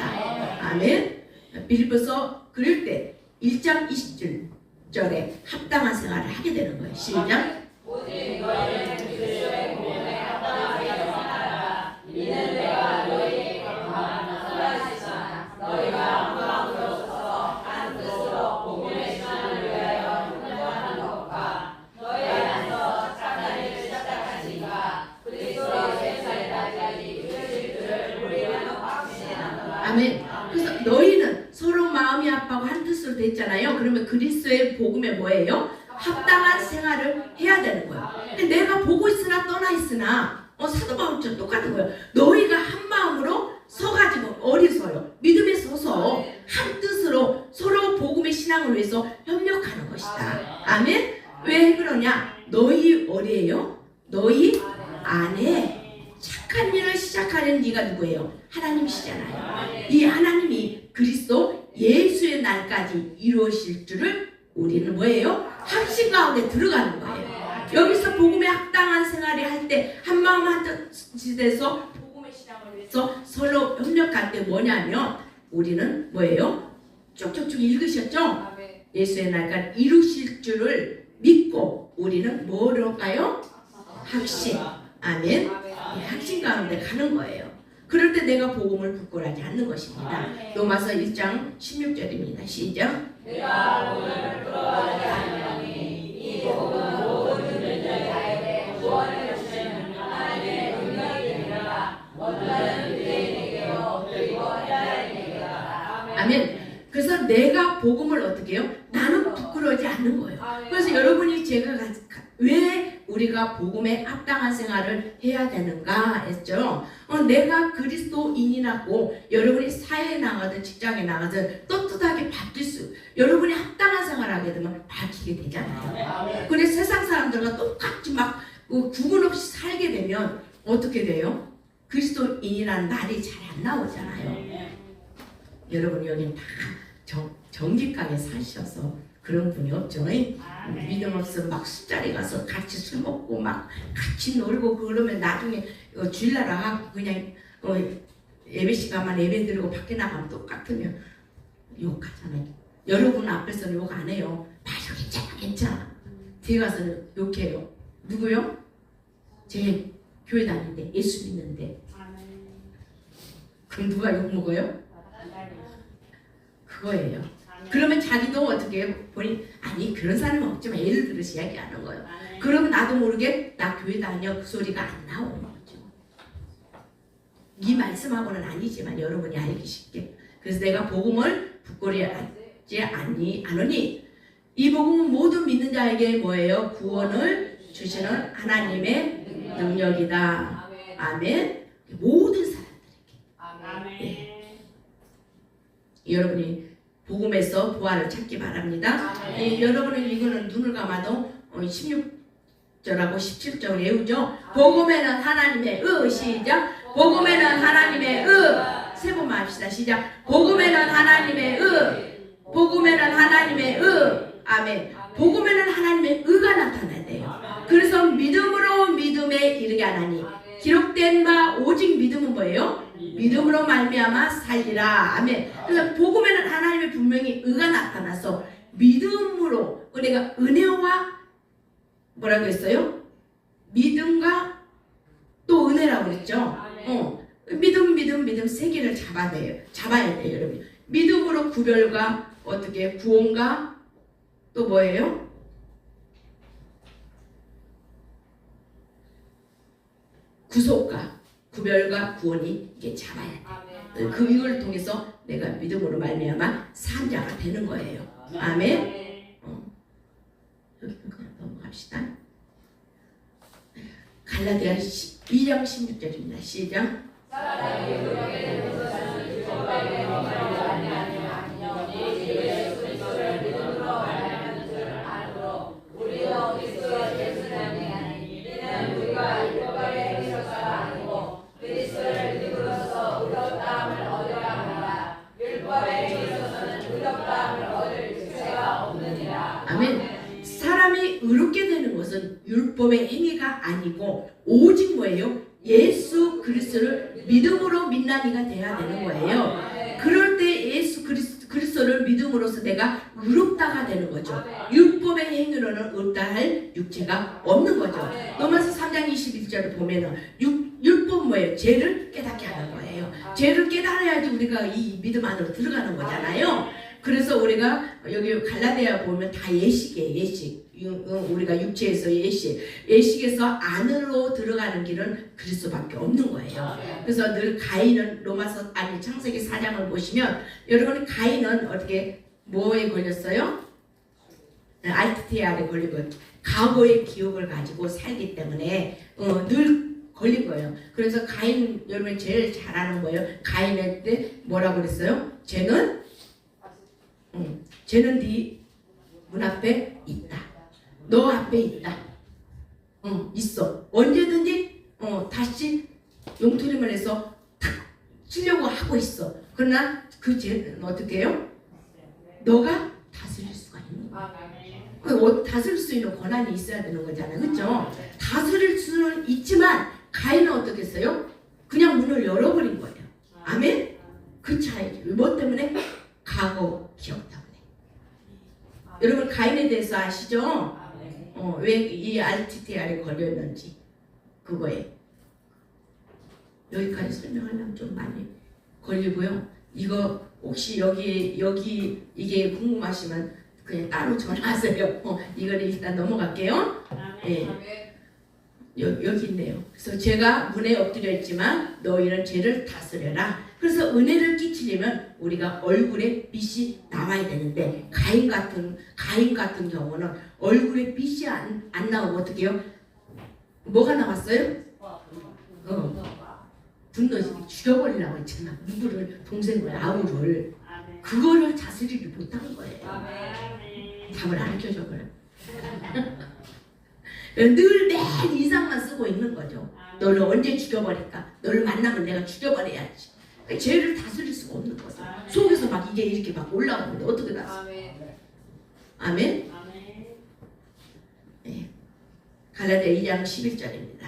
Speaker 1: 아멘. 빌립보서 그럴 때 1장 20절에 합당한 생활을 하게 되는 거예요. 시작. 오직 너희는 그리스도의 복음에 합당하게 생활하라. 이는 내가 너희에게 강하나 선하시사 너희가 마음으로서 한 뜻으로 복음의 신앙을 위하여 hun련하는 것과 너희 안에서 착한 일을 시작하시니까 그리스도의 생사에까지 이르실 줄을 우리는 확신하노라. 아멘. 그래서 너희는 서로 마음이 아파하고 한 뜻으로 됐잖아요. 그러면 그리스도의 복음에 뭐예요? 합당한 생활을 해야 되는 거예요. 근데 내가 보고 있으나 떠나 있으나 사도 바울처럼 똑같은 거예요. 너희가 한 마음으로 서가지고 어디서요? 믿음에 서서 한 뜻으로 서로 복음의 신앙을 위해서 협력하는 것이다. 아멘? 왜 그러냐? 너희 어디예요? 너희 안에 착한 일을 시작하는 네가 누구예요? 하나님이시잖아요. 이 하나님이 그리스도 예수의 날까지 이루어질 줄을 우리는 뭐예요? 확신 가운데 들어가는 거예요. 여기서 복음에 합당한 생활이 할 때 한 마음 한 뜻이 돼서 복음의 신앙을 위해서 서로 협력할 때 뭐냐면 우리는 뭐예요? 쭉쭉쭉 읽으셨죠? 예수의 날까지 이루실 줄을 믿고 우리는 뭐로가요? 확신. 아멘. 확신 가운데 가는 거예요. 그럴 때 내가 복음을 부끄러워하지 않는 것입니다. 로마서 1장 16절입니다. 시작. 내가 복음을 부끄러워하지 않으니 이 복음은 모든 존재에게 구원을 주시는 하나님의 능력이 되니라. 먼저는 유대인에게요 그리고 헬라인에게라. 아멘. 그래서 내가 복음을 어떻게 해요? 나는 부끄러워하지 않는 거예요. 그래서 여러분이 제가 왜 우리가 복음에 합당한 생활을 해야 되는가 했죠. 내가 그리스도인이라고 여러분이 사회에 나가든 직장에 나가든 떳떳하게 여러분이 합당한 생활을 하게 되면 바뀌게 되잖아요. 근데 세상 사람들과 똑같이 막 구분 없이 살게 되면 어떻게 돼요? 그리스도인이라는 말이 잘 안 나오잖아요. 여러분 여기는 다 정직하게 사셔서 그런 분이 없죠. 믿음 없으면 막 술자리 가서 같이 술 먹고 막 같이 놀고 그러면 나중에 주일날 와갖고 그냥 예배 시간만 예배 드리고 밖에 나가면 똑같으면 욕하잖아요. 여러분 앞에서는 욕 안 해요. 맞아, 괜찮아, 괜찮아. 뒤에 가서 욕해요. 누구요? 제 교회 다니는데 예수 믿는데. 그럼 누가 욕 먹어요? 그거예요. 그러면 자기도 어떻게 해요? 본인 아니 그런 사람은 없지만 예를 들어서 이야기하는 거예요. 그러면 나도 모르게 나 교회 다녀 그 소리가 안 나오는 거죠. 이 말씀하고는 아니지만 여러분이 알기 쉽게. 그래서 내가 복음을 부끄러워하지 않으니 이 복음은 모든 믿는 자에게 뭐예요? 구원을 주시는 하나님의 능력이다. 아멘. 모든 사람들에게. 네. 여러분이 복음에서 부활을 찾기 바랍니다. 여러분은 이거는 눈을 감아도 16절하고 17절을 외우죠. 복음에는 하나님의 시작. 복음에는 하나님의 세 번만 합시다. 시작. 복음에는 하나님의 복음에는 하나님의 아멘. 복음에는 하나님의 의가 나타나야 돼요. 그래서 믿음으로 믿음에 이르게 하나니 기록된 바 오직 믿음은 뭐예요? 믿음으로 말미암아 살리라. 아멘. 그래서 복음에는 하나님의 분명히 의가 나타나서 믿음으로 우리가 은혜와 뭐라고 했어요? 믿음과 또 은혜라고 했죠. 믿음 세 개를 잡아야 돼요, 여러분. 믿음으로 구별과 어떻게 구원과 또 뭐예요? 구속과 구별과 구원이 이게 잡아야 돼. 그 이걸 통해서 내가 믿음으로 말미암아 산 자가 되는 거예요. 아멘. 여기 그냥 넘어갑시다. 갈라디아 2장 16절입니다. 시작. 아멘. 사람이 의롭게 되는 것은 율법의 행위가 아니고 오직 뭐예요? 예수 그리스도를 믿음으로 민나니가 돼야 되는 거예요. 그럴 때 예수 그리스도를 믿음으로써 내가 의롭다가 되는 거죠. 율법의 행위로는 의롭다 할 육체가 없는 거죠. 로마서 3장 21절을 보면은 율법 뭐예요? 죄를 깨닫게 하는 거예요. 죄를 깨달아야지 우리가 이 믿음 안으로 들어가는 거잖아요. 그래서 우리가 여기 갈라디아 보면 다 예식이에요. 예식. 우리가 육체에서 예식에서 안으로 들어가는 길은 그리스도밖에 없는 거예요. 그래서 늘 가인은 창세기 4장을 보시면 여러분 가인은 어떻게 뭐에 걸렸어요? 알트티아에 걸리고 과거의 기억을 가지고 살기 때문에 늘 걸린 거예요. 그래서 가인 여러분 제일 잘하는 거예요. 가인한테 뭐라고 그랬어요? 쟤는 네 문 앞에 있다. 너 앞에 있다. 있어. 언제든지 다시 용토림을 해서 탁 치려고 하고 있어. 그러나 그 죄는 어떻게 해요? 너가 다스릴 수가 있는 거야. 다스릴 수 있는 권한이 있어야 되는 거잖아요. 그렇죠? 다스릴 수는 있지만 가인은 어떻게 했어요? 그냥 문을 열어버린 거예요. 아멘? 그 차이죠. 뭐 때문에? 과거 기억 때문에. 여러분 가인에 대해서 아시죠? 왜 이 RTTR에 걸렸는지 그거에 여기까지 설명하려면 좀 많이 걸리고요. 이거 혹시 여기 이게 궁금하시면 그냥 따로 전화하세요. 이거는 일단 넘어갈게요. 예. 여기 있네요. 그래서 제가 문에 엎드려 있지만 너희는 죄를 다스려라. 그래서 은혜를 끼치려면 우리가 얼굴에 빛이 나와야 되는데 가인 같은 경우는 얼굴에 빛이 안 나오고 어떻게 해요? 뭐가 나왔어요? 분노 죽여버리려고 했잖아. 누구를 동생을 아우를 그거를 다스리지 못한 거예요. 답을 안 켜줘 그래. 늘 내 이상만 쓰고 있는 거죠. 너를 언제 죽여버릴까? 너를 만나면 내가 죽여버려야지. 죄를 다스릴 수가 없는 거죠. 속에서 막 이게 이렇게 막 올라오는데 어떻게 다스려? 아멘. 네. 갈라디아 2장 11절입니다.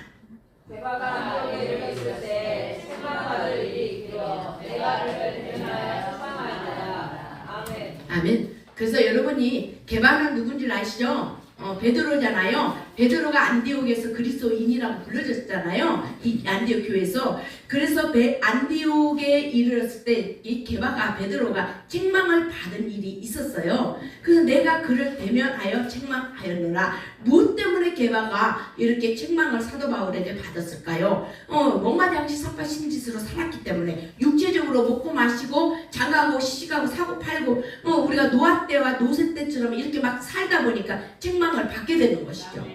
Speaker 2: 대바가 너희를 있을 때 책망받을 일이 있기로 내가 그를 대면하여 책망하였다. 아멘.
Speaker 1: 아멘. 그래서 여러분이 개바는 누군지 아시죠? 베드로잖아요. 베드로가 안디옥에서 그리스도인이라고 불려졌잖아요. 이 안디옥 교회에서. 그래서 안디옥에 이르렀을 때 이 게바가 베드로가 책망을 받은 일이 있었어요. 그래서 내가 그를 대면하여 책망하였노라. 무엇 때문에 게바가 이렇게 책망을 사도 바울에게 받았을까요? 멍마장시 섭하신짓으로 살았기 때문에 육체적으로 먹고 마시고 장가고 시집가고 사고 팔고 우리가 노아 때와 노세 때처럼 이렇게 막 살다 보니까 책망을 받게 되는 것이죠.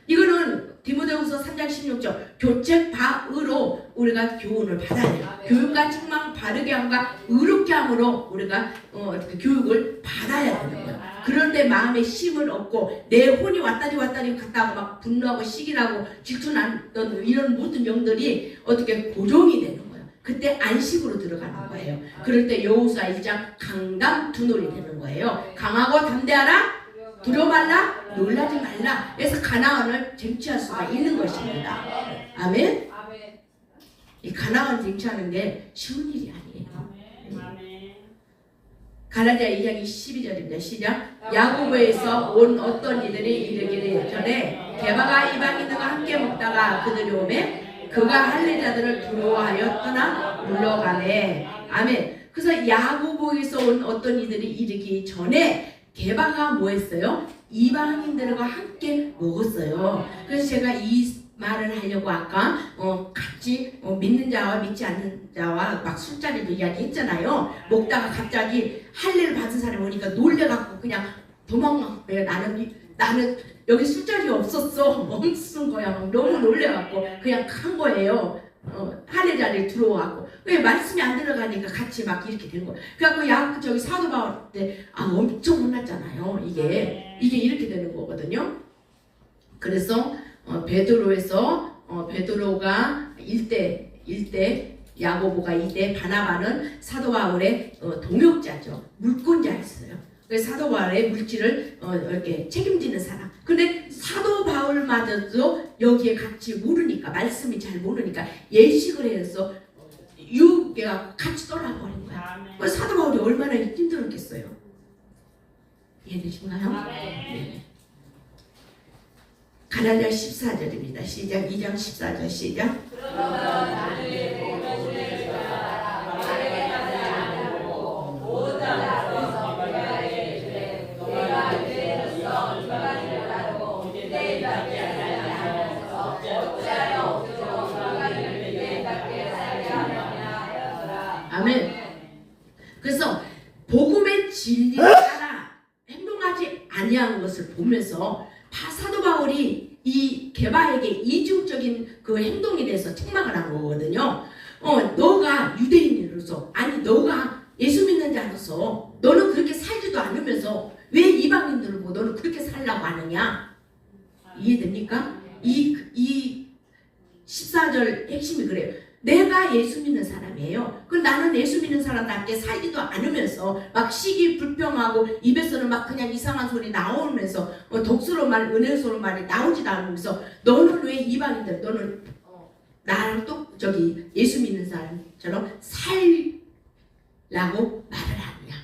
Speaker 1: 이거는 디모데후서 3장 16절 교책 바으로 우리가 교훈을 받아야 돼요. 교육과 책망 바르게 함과 의롭게 함으로 우리가 교육을 받아야 되는 거예요. 그럴 때 마음에 힘을 얻고 내 혼이 왔다리 갔다 하고 막 분노하고 시기나고 질투났던 이런 모든 영들이 어떻게 고정이 되는 거예요. 그때 안식으로 들어가는 거예요. 그럴 때 여호수아 1장 강담 두놀이 되는 거예요. 강하고 담대하라. 두려워 말라, 놀라지 말라. 그래서 가나안을 쟁취할 수가 있는 것입니다. 아멘. 이 가나안 쟁취하는 게 쉬운 일이 아니에요. 갈라디아 2장 12절입니다. 시작. 야고보에서 온 어떤 이들이 이르기를 전에 게바가 이방인들과 함께 먹다가 그들이 오매 그가 할례자들을 두려워하여 떠나 물러가네. 아멘. 그래서 야고보에서 온 어떤 이들이 이르기 전에 게바가 뭐 했어요? 이방인들과 함께 먹었어요. 그래서 제가 이 말을 하려고 아까 같이 믿는 자와 믿지 않는 자와 막 술자리도 이야기했잖아요. 먹다가 갑자기 할례를 받은 사람이 오니까 놀래갖고 그냥 도망가. 왜 나는 여기 술자리 없었어. 멈춘 거야. 막 너무 놀래갖고 그냥 간 거예요. 할례 자리에 들어와갖고 왜 말씀이 안 들어가니까 같이 막 이렇게 된 거예요. 그래갖고 저기 사도 바울 때 엄청 혼났잖아요. 이게 이렇게 되는 거거든요. 그래서 베드로가 1대 야고보가 2대 바나바는 사도 바울의 동역자죠. 물권자였어요. 그래서 사도 바울의 물질을 이렇게 책임지는 사람. 근데 사도 바울마저도 여기에 같이 모르니까 말씀이 잘 모르니까 예식을 해서 유괴가 같이 떠나버린 거야. 그래서 사도 바울이 얼마나 힘들었겠어요. 이해되시나요? 네. 갈라디아 14절입니다. 시작. 2장 14절 시작. 아멘. 그래서 복음의 진리에 따라 행동하지 아니한 것을 보면서 사도 바울이 이 게바에게 이중적인 그 행동에 대해서 책망을 한 거거든요. 너가 유대인으로서 아니 너가 예수 믿는 자로서 너는 그렇게 살지도 않으면서 왜 이방인들을 보고 너는 그렇게 살라고 하느냐? 이해됩니까? 이 14절 핵심이 그래요. 내가 예수 믿는 사람이에요. 그럼 나는 예수 믿는 사람답게 살지도 않으면서 막 시기 불평하고 입에서는 막 그냥 이상한 소리 나오면서 독스러운 말, 은혜스러운 말이 나오지도 않으면서 너는 왜 이방인들 너는 나랑 또 저기 예수 믿는 사람처럼 살라고 말을 하느냐?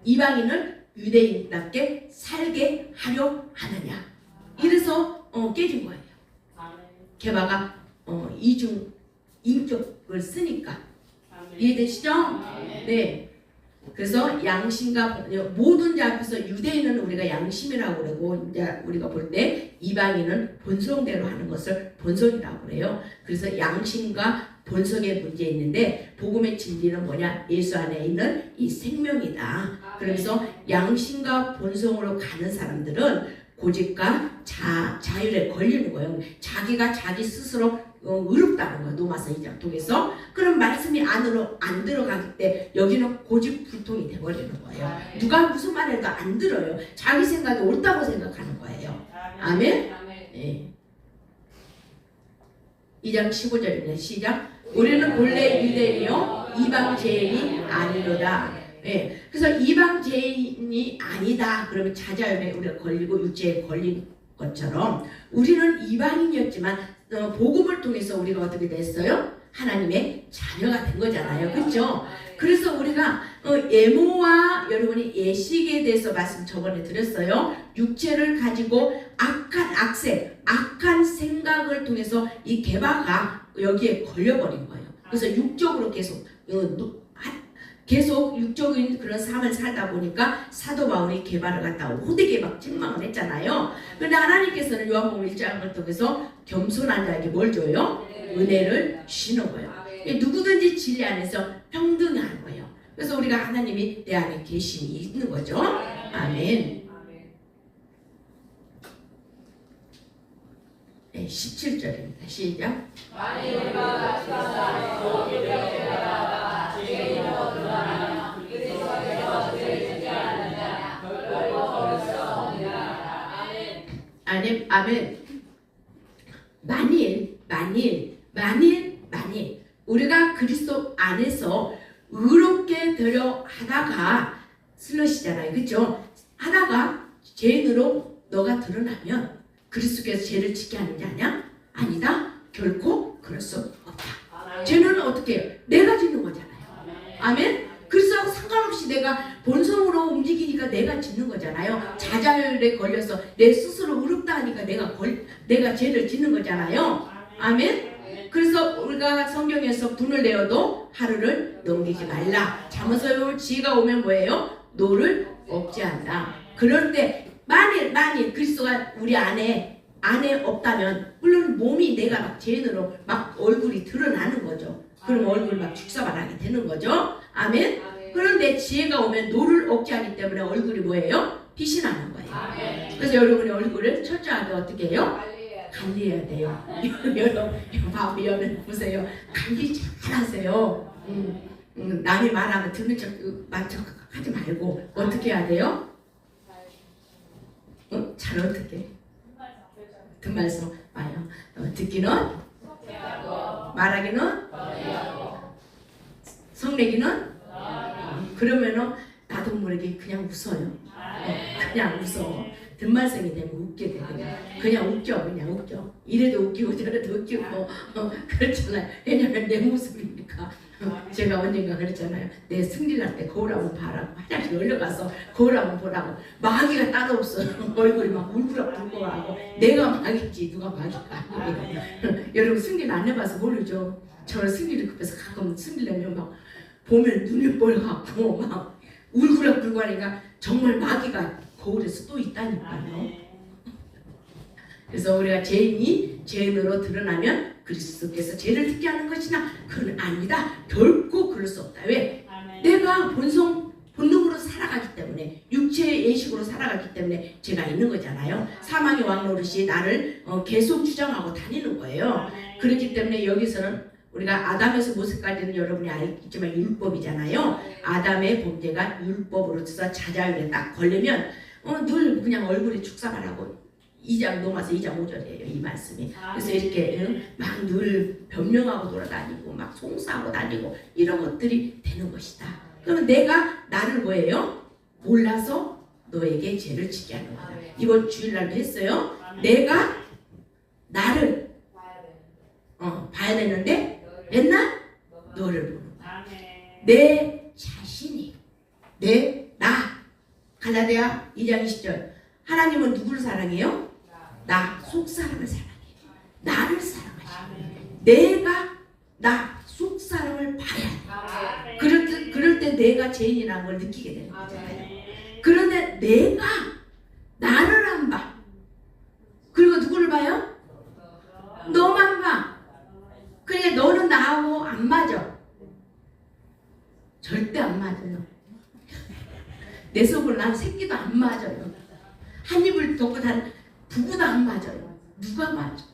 Speaker 1: 이방인을 유대인답게 살게 하려 하느냐? 이래서 깨진 거예요. 게바가 이중 인격을 쓰니까. 이해되시죠? 네. 그래서 양심과 모든 자 앞에서 유대인은 우리가 양심이라고 그러고 이제 우리가 볼 때 이방인은 본성대로 하는 것을 본성이라고 그래요. 그래서 양심과 본성의 문제 있는데 복음의 진리는 뭐냐? 예수 안에 있는 이 생명이다. 그래서 양심과 본성으로 가는 사람들은 고집과 자율에 걸리는 거예요. 자기가 자기 스스로 의롭다는 거예요. 로마서 2장 통해서. 그럼 말씀이 안으로 안 들어가기 때 여기는 고집불통이 돼버리는 거예요. 누가 무슨 말해도 안 들어요. 자기 생각이 옳다고 생각하는 거예요. 아멘? 네. 2장 15절입니다. 시작. 우리는 본래 유대인이요 이방 죄인이 아니로다. 네. 그래서 이방 죄인이 아니다. 그러면 자자염에 우리가 걸리고 육체에 걸린 것처럼 우리는 이방인이었지만 복음을 통해서 우리가 어떻게 됐어요? 하나님의 자녀가 된 거잖아요. 그렇죠? 그래서 우리가 예모와 여러분이 예식에 대해서 말씀 저번에 드렸어요. 육체를 가지고 악한 생각을 통해서 이 게바가 여기에 걸려버린 거예요. 그래서 육적으로 계속 육적인 그런 삶을 살다 보니까 사도 바울이 게바를 갖다가 호되게 막 책망을 했잖아요. 그런데 하나님께서는 요한복음 1장을 통해서 겸손한 자에게 뭘 줘요? 은혜를 주시는 거예요. 누구든지 진리 안에서 평등히 하는 거예요. 그래서 우리가 하나님이 내 안에 계심이 있는 거죠. 아멘. 네, 17절입니다. 시작. 아멘. 만일 우리가 그리스도 안에서 의롭게 되려 하다가 슬러시잖아요. 그렇죠? 하다가 죄인으로 너가 드러나면 그리스도께서 죄를 짓게 하는 게 아니야? 아니다. 결코 그럴 수 없다. 죄는 어떻게 해요? 내가 짓는 거잖아요. 아멘? 그래서 상관없이 내가 본성으로 움직이니까 내가 짓는 거잖아요. 자잘에 걸려서 내 스스로 의롭다 하니까 내가 죄를 짓는 거잖아요. 아멘? 그래서 우리가 성경에서 분을 내어도 하루를 넘기지 말라. 잠언서 지혜가 오면 뭐예요? 노를 억제한다. 그런데 만일 그리스도가 우리 안에 안에 없다면 물론 몸이 내가 막 죄인으로 막 얼굴이 드러나는 거죠. 그럼 얼굴 막 죽사발하게 되는 거죠. 아멘. 그런데 지혜가 오면 노를 억제하기 때문에 얼굴이 뭐예요? 빛이 나는 거예요. 그래서 여러분의 얼굴을 철저하게 어떻게 해요? 관리해야 돼요. 여러분 보세요. 관리 잘 하세요. 남이 말하면 듣는 척 하지 말고 어떻게 해야 돼요? 잘 어떻게? 듣말씀 봐요. 듣기는 말하기는 성내기는 그러면은 나도 모르게 그냥 웃어요. 그냥 웃어. 듣말씀이 되면 웃게 돼. 그냥 웃겨. 그냥 웃겨. 이래도 웃기고 저래도 웃기고 그렇잖아요. 왜냐면 내 모습이니까. 제가 언젠가 그랬잖아요. 내 승리 날 때 거울 한번 봐라고. 화장실 올려가서 거울 한번 보라고. 마귀가 따로 없어요. 얼굴이 막 울그락불고 하고 내가 마귀지 누가 마귀가 아니에요. 여러분 승리를 안 해봐서 모르죠. 저는 승리를 급해서 가끔 승리하면 막 보면 눈이 뻘겋고 막 울그락불고 하니까 정말 마귀가 거울에서 또 있다니까요. 그래서 우리가 죄인으로 드러나면 그리스도께서 죄를 짓게 하는 것이나 그건 아니다. 결코 그럴 수 없다. 왜? 내가 본능으로 살아가기 때문에 육체의 예식으로 살아가기 때문에 죄가 있는 거잖아요. 사망의 왕노릇이 나를 계속 주장하고 다니는 거예요. 그렇기 때문에 여기서는 우리가 아담에서 모세까지는 여러분이 알겠지만 율법이잖아요. 아담의 범죄가 율법으로서 자자율에 딱 걸리면 늘 그냥 얼굴이 축사발하고 2장 넘어서 2장 5절이에요. 이 말씀이. 그래서 이렇게 막 늘 변명하고 돌아다니고 막 송사하고 다니고 이런 것들이 되는 것이다. 그러면 내가 나를 뭐예요? 몰라서 너에게 죄를 지게 하는 거다. 이번 주일날도 했어요. 내가 나를 봐야 되는데 맨날 너를 보는 거야. 내 자신이 나 갈라디아 2장 20절 하나님은 누구를 사랑해요? 나 속사람을 사랑해요. 나를 사랑하시고 내가 나 속사람을 봐야 돼. 그럴 때 내가 죄인이라는 걸 느끼게 되는 거잖아요. 그런데 내가 나를 안 봐. 그리고 누구를 봐요? 너만 봐. 그러니까 너는 나하고 안 맞아. 절대 안 맞아요. 내 속으로 난 새끼도 안 맞아요. 한 입을 덮고 단 부부도 안 맞아요. 누가 맞아?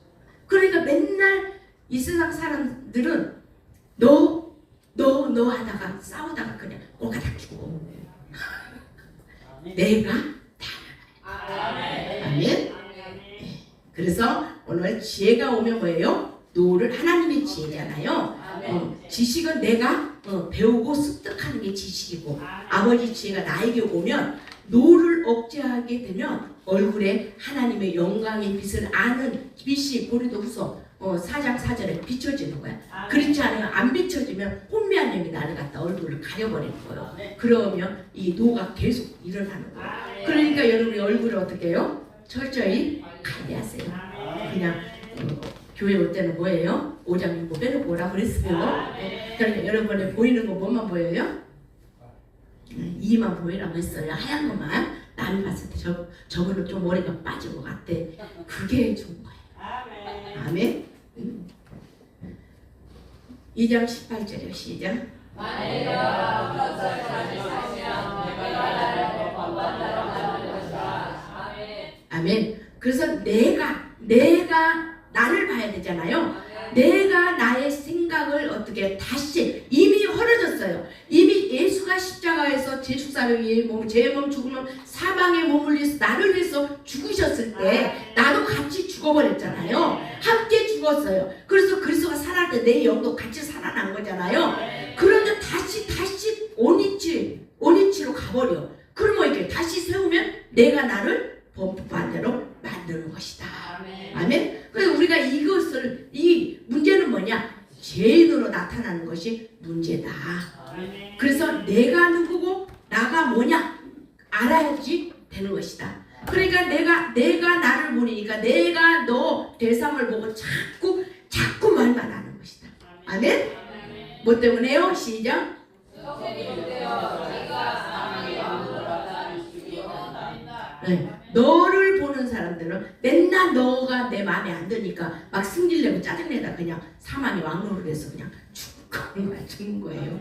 Speaker 1: 그러니까 맨날 이 세상 사람들은 너 하다가 싸우다가 그냥 꼴가닥 죽고 내가 다 아멘. 그래서 오늘 지혜가 오면 뭐예요? 노를 하나님의 지혜잖아요. 지식은 내가 배우고 습득하는 게 지식이고 아버지 지혜가 나에게 오면 노를 억제하게 되면 얼굴에 하나님의 영광의 빛을 아는 빛이 고린도후서 4장 4절에 비춰지는 거야. 그렇지 않으면 안 비춰지면 혼미한 영이 나를 갖다 얼굴을 가려버리는 거예요. 그러면 이 노가 계속 일어나는 거예요. 그러니까 여러분이 얼굴을 어떻게 해요? 철저히 관리하세요. 그냥 교회 올 때는 뭐예요? 오장 뭐 빼놓고 오라 그랬어요. 그러니까 여러분이 보이는 거 뭐만 보여요? 이만 보이라고 했어요. 하얀 것만. 남이 봤을 때 저거는 좀 머리가 빠진 것 같대. 그게 좋은 거예요. 아멘. 2장 18절이요. 시작. 아멘. 그래서 내가 나를 봐야 되잖아요. 내가 나의 생각을 어떻게 다시 이미 허러졌어요. 이미 예수가 십자가에서 제 죽사명이 제 몸 죽으면 사망의 몸을 위해서 나를 위해서 죽으셨을 때 나도 같이 죽어버렸잖아요. 함께 죽었어요. 그래서 그리스도가 살아날 때 내 영도 같이 살아난 거잖아요. 그런데 다시 온위치로 가버려. 그러면 이렇게 다시 세우면 내가 나를 반대로 만드는 것이다. 아멘. 그래서 우리가 이 문제는 뭐냐? 죄인으로 나타나는 것이 문제다. 그래서 내가 누구고 나가 뭐냐 알아야지 되는 것이다. 그러니까 내가 나를 보니까 내가 너 대상을 보고 자꾸 말만 하는 것이다. 아멘. 뭐 때문에요? 시작. 네. 너를 보는 사람들 하면은 맨날 너가 내 마음에 안 드니까 막 승질내고 짜증내다 그냥 사망의 왕노를 해서 그냥 죽는 거예요.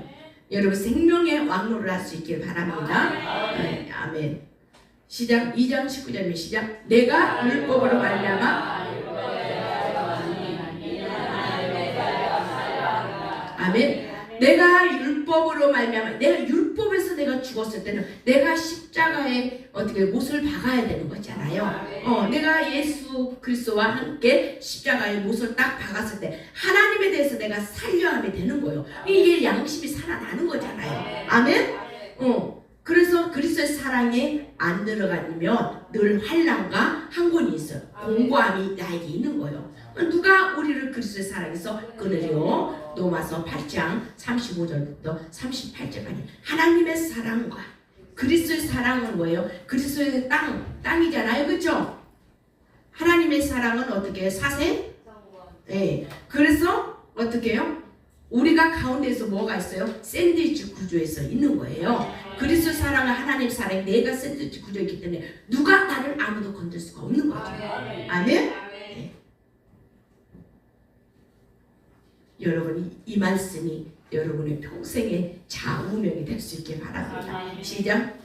Speaker 1: 여러분 생명의 왕노를 할 수 있길 바랍니다. 아멘. 시작. 2장 19절이면 시작. 내가 율법으로 말미암아 아멘. 내가 율법으로 말미암아 내가 율법에서 내가 죽었을 때는 내가 십자가에 어떻게 못을 박아야 되는 거잖아요. 내가 예수 그리스도와 함께 십자가에 못을 딱 박았을 때 하나님에 대해서 내가 살려함이 되는 거예요. 이게 양심이 살아나는 거잖아요. 아멘. 그래서 그리스도의 사랑에 안 들어가면 늘 환난과 항곤이 있어요. 공고함이 나에게 있는 거예요. 누가 우리를 그리스도의 사랑에서 끊으려? 로마서 8장 35절부터 38절까지 하나님의 사랑과 그리스도의 사랑은 뭐예요? 그리스도의 땅이잖아요. 그렇죠? 하나님의 사랑은 어떻게 해요? 사생? 네. 그래서 어떻게 해요? 우리가 가운데에서 뭐가 있어요? 샌드위치 구조에서 있는 거예요. 그리스도 사랑은 하나님 사랑이 내가 샌드위치 구조이기 때문에 누가 나를 아무도 건들 수가 없는 거죠. 아멘? 네. 여러분이 이 말씀이 여러분의 평생의 좌우명이 될 수 있길 바랍니다. 시작.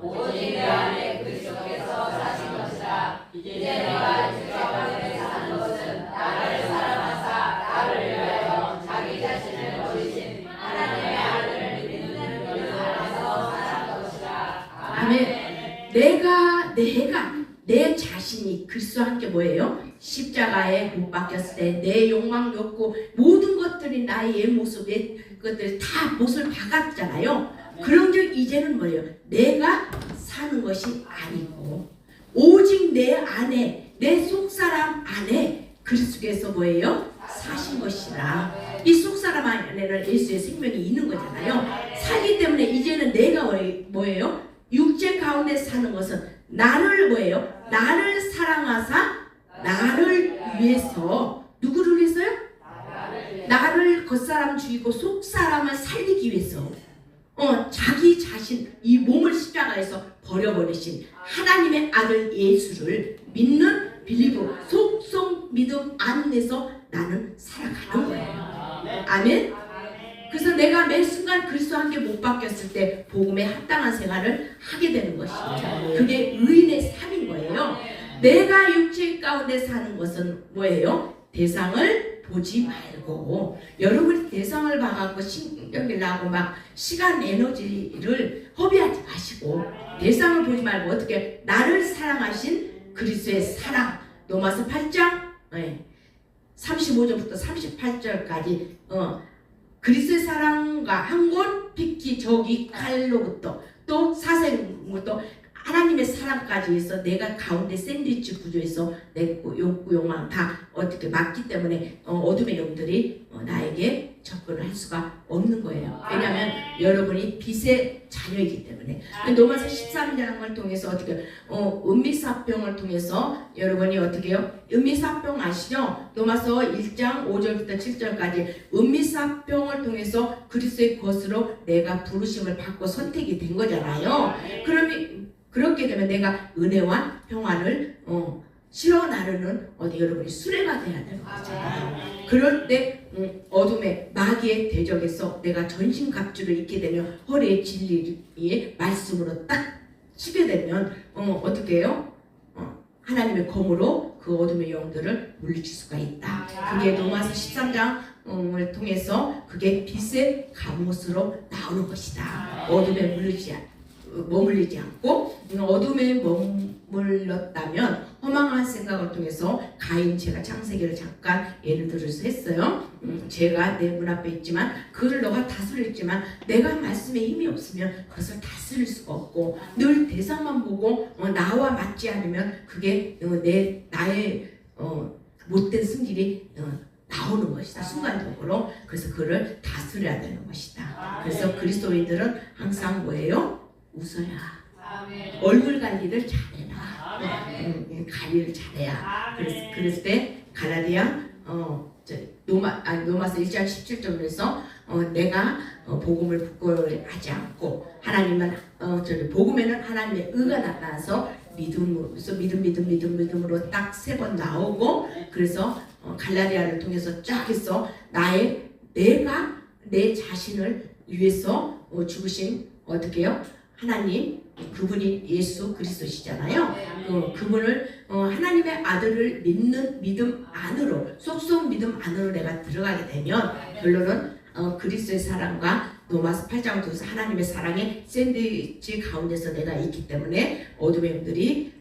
Speaker 2: 오직 내 안에 그리스도께서 사신 것이라. 이제 내가 주의 가운데 사는 것은 나를 사랑하사 나를 위하여 자기 자신을 버리신 하나님의 아들을 믿는 그 안에서 사는 것이라.
Speaker 1: 아멘. 내가 내 자신이 그리스도와 함께 뭐예요? 십자가에 못 박혔을 때 내 욕망, 욕구 모든 것들이 나의 모습에 그것들이 다 못을 박았잖아요. 그런즉 이제는 뭐예요? 내가 사는 것이 아니고 오직 내 안에 내 속사람 안에 그리스도께서 뭐예요? 사신 것이라. 이 속사람 안에는 예수의 생명이 있는 거잖아요. 살기 때문에 이제는 내가 뭐예요? 육체 가운데 사는 것은 나를 뭐예요? 나를 사랑하사 나를 위해서 누구를 위해서요? 나를 겉사람 죽이고 속사람을 살리기 위해서 자기 자신 이 몸을 십자가에서 버려버리신 하나님의 아들 예수를 믿는 빌리브 속성 믿음 안에서 나는 살아가는 거예요. 아멘. 그래서 내가 매 순간 그리스도와 함께 못 바뀌었을 때 복음에 합당한 생활을 하게 되는 것입니다. 그게 의인의 삶인 거예요. 내가 육체 가운데 사는 것은 뭐예요? 대상을 보지 말고 여러분이 대상을 봐갖고 신경을 나고 막 시간 에너지를 허비하지 마시고 대상을 보지 말고 어떻게 나를 사랑하신 그리스도의 사랑 로마서 8장 35절부터 38절까지 그리스도의 사랑과 한곳 픽기 저기 칼로부터 또 사생부터 하나님의 사랑까지 해서 내가 가운데 샌드위치 구조에서 내 욕구 욕망 다 어떻게 맞기 때문에 어둠의 영들이 나에게 접근을 할 수가 없는 거예요. 왜냐하면 여러분이 빛의 자녀이기 때문에. 로마서 13장을 통해서 어떻게 은미사병을 통해서 여러분이 어떻게 해요? 은미사병 아시죠? 로마서 1장 5절부터 7절까지 은미사병을 통해서 그리스도의 것으로 내가 부르심을 받고 선택이 된 거잖아요. 그러면 그렇게 되면 내가 은혜와 평안을 실어 나르는 여러분이 수레가 돼야 되는 거잖아요. 그럴 때 어둠의 마귀의 대적에서 내가 전신갑주를 입게 되면 허리에 진리의 말씀으로 딱 치게 되면 어떻게 해요? 하나님의 검으로 그 어둠의 영들을 물리칠 수가 있다. 그게 로마서 13장을 통해서 그게 빛의 갑옷으로 나오는 것이다. 어둠에 머물리지 않고 어둠에 머물렀다면 허망한 생각을 통해서 가인 제가 창세기를 잠깐 예를 들어서 했어요. 죄가 내 문 앞에 있지만 그를 너가 다스렸지만 내가 말씀에 힘이 없으면 그것을 다스릴 수가 없고 늘 대상만 보고 나와 맞지 않으면 그게 나의 못된 승질이 나오는 것이다. 순간적으로. 그래서 그를 다스려야 되는 것이다. 그래서 그리스도인들은 항상 뭐예요? 웃어야. 얼굴 관리를 잘해라. 관리를 잘해야. 그랬을 때 갈라디아 로마서 1장 17절에서 내가 복음을 부끄러워하지 않고 하나님은 복음에는 하나님의 의가 나타나서 믿음으로 딱 3번 나오고 그래서 갈라디아를 통해서 쫙 해서 내가 내 자신을 위해서 죽으신 어떻게요? 하나님 그분이 예수 그리스도시잖아요. 그분을 하나님의 아들을 믿는 믿음 안으로 쏙쏙 믿음 안으로 내가 들어가게 되면 결론은 그리스도의 사랑과 로마서 8장을 통해서 하나님의 사랑의 샌드위치 가운데서 내가 있기 때문에 어둠의 영들이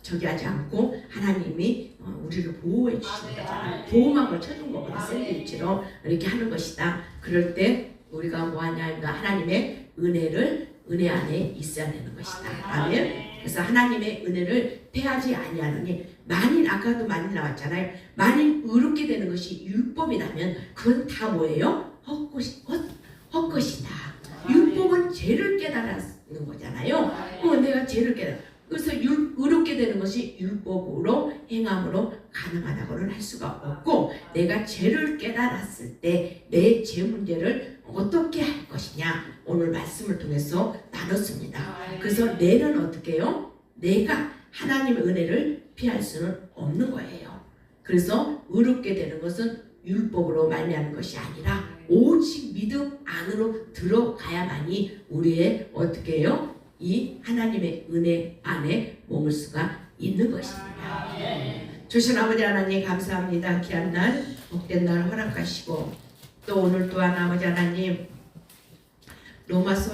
Speaker 1: 저기 하지 않고 하나님이 우리를 보호해 주시는 거잖아요. 보호막을 쳐준 거거든. 샌드위치로 이렇게 하는 것이다. 그럴 때 우리가 뭐 하냐 하나님의 은혜 안에 있어야 되는 것이다. 아멘. 그래서 하나님의 은혜를 패하지 아니하느니 만일 아까도 만일 나왔잖아요. 만일 의롭게 되는 것이 율법이라면 그건 다 뭐예요? 헛것이다. 율법은 죄를 깨달았는 거잖아요. 내가 죄를 깨달아. 그래서 의롭게 되는 것이 율법으로 행함으로 가능하다고는 할 수가 없고 내가 죄를 깨달았을 때 내 죄 문제를 어떻게 할 것이냐 오늘 말씀을 통해서 나눴습니다. 그래서 내는 어떻게 해요? 내가 하나님의 은혜를 피할 수는 없는 거예요. 그래서 의롭게 되는 것은 율법으로 말미암은 것이 아니라 오직 믿음 안으로 들어가야만이 우리의 어떻게 해요? 이 하나님의 은혜 안에 머물 수가 있는 것입니다. 주신 아버지 하나님 감사합니다. 귀한 날 복된 날 허락하시고 또 오늘 또한 아버지 하나님 로마서